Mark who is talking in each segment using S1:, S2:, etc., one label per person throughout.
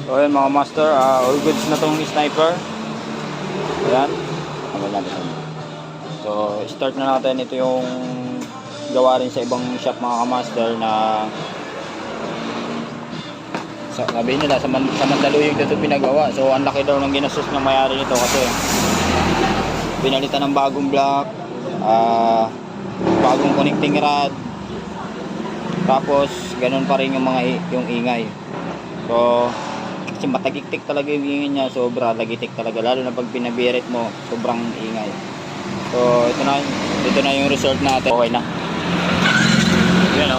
S1: So ayan mga master, all goods na tong sniper. Ayan. Tagal natin. So start na natin. Ito yung gawa rin sa ibang shop mga master na sabi nila sa Mandaluyong dito pinagawa. So ang laki daw ng ginastos ng mayari nito kasi pinalitan ng bagong block, bagong connecting rod, tapos ganun pa rin yung ingay. So kasi matagiktik talaga yung ingay niya, sobra tagitik talaga, lalo na pag pinabirit mo sobrang ingay. So ito na yung result natin. Okay na yan o.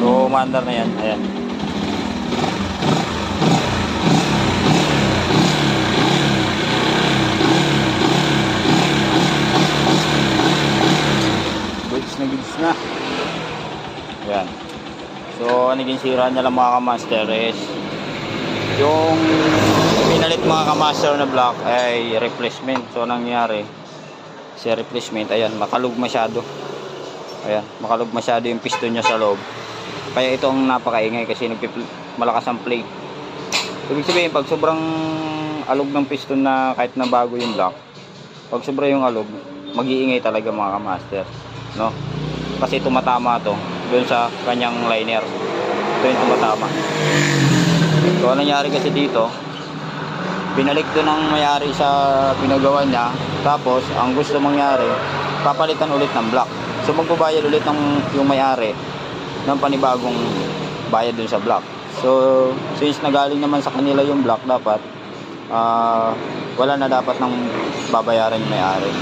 S1: So, umandar na yan. Ayan. Goods na. Ayan. So, naging sira niya lang mga kamaster is yung pinalit mga kamaster na block ay replacement. So, nangyari sa replacement, ayan, makalug masyado. Ayan, makalug masyado yung piston niya sa loob. Kaya ito ang napakaingay kasi malakas ang plate. Ibig sabihin, pag sobrang alog ng piston na kahit na bago yung block, pag sobra yung alog, mag-iingay talaga mga kamaster, no? Kasi tumatama to doon sa kanyang liner. Ito yung tumatama. So, ano nangyari kasi dito, binalik to ng mayari sa pinagawa niya. Tapos, ang gusto mangyari, papalitan ulit ng block. So, magbabayad ulit yung mayari ng panibagong bayad dun sa block. So since nagaling naman sa kanila yung block, dapat wala na dapat ng babayaran yung may-ari.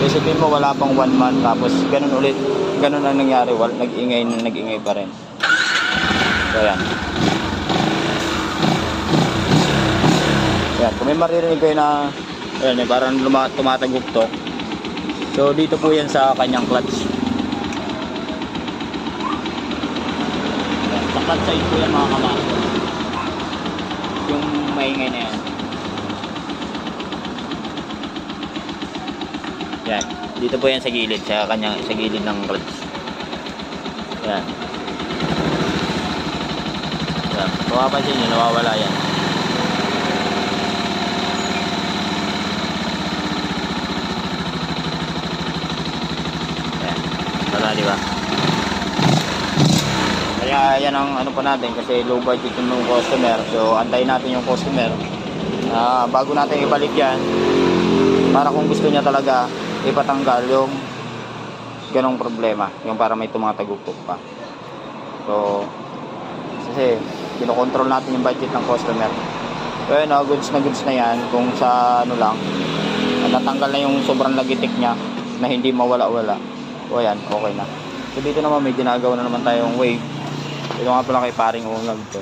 S1: Isipin mo wala pang 1 month tapos ganun ulit, ganun ang nangyari, nag-ingay pa rin. So yan. Yan, kung may maririnig kayo na ayan, parang tumataguktok. So dito po yan sa kanyang clutch. Flat side po yan mga kamaster, yung maingay na yan. Yan, dito po yan sa gilid, sa gilid ng clutch. Yan. Yan, kung mapapansin nyo, nawawala yan. Yan, wala diba? Kaya yan ang ano pa natin kasi low budget yung customer. So antayin natin yung customer bago natin ibalik yan, para kung gusto niya talaga ipatanggal yung ganong problema, yung para may tumatagupok pa. So kasi kinokontrol natin yung budget ng customer. So yun, goods na yan. Kung sa ano lang, natanggal na yung sobrang lagitik niya na hindi mawala-wala, o yan, okay na. So dito naman may ginagawa na naman tayong wave. Ito nga pala kay paring ungag to.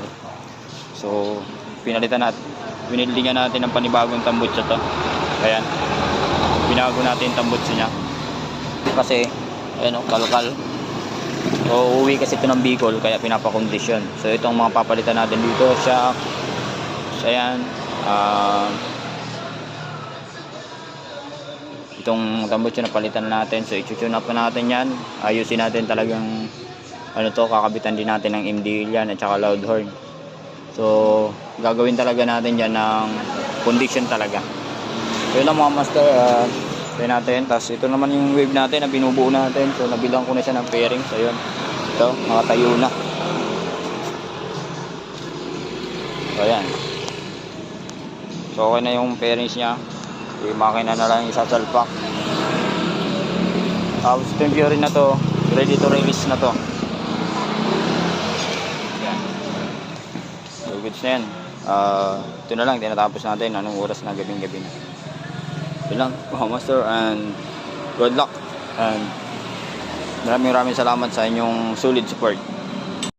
S1: So pinalitan natin, binildingan natin ng panibagong tambutso to. Ayan, binago natin yung tambutso niya kasi ayan o, kalkal. So uuwi kasi ito ng Bicol kaya pinapakondisyon. So itong mga papalitan natin dito, shock. So ayan, itong tambutso na palitan natin. So i-tune up na natin yan, ayusin natin talagang ano to, kakabitan din natin ng MDL yan at saka loud horn. So gagawin talaga natin yan ng condition talaga. So yun lang mga master, try natin. Tapos ito naman yung wave natin na binubuo natin. So nabilang ko na siya ng fairing. So yun, ito nakatayo na. So ayan, so okay na yung fairings nya. Yung makina na lang isasalpak. Tapos ito yung fairing na to, ready to release na to. Goods na yan. Ito na lang, tinatapos natin. Anong oras na, gabing-gabi na. Ito lang, master, and good luck. And maraming salamat sa inyong solid support.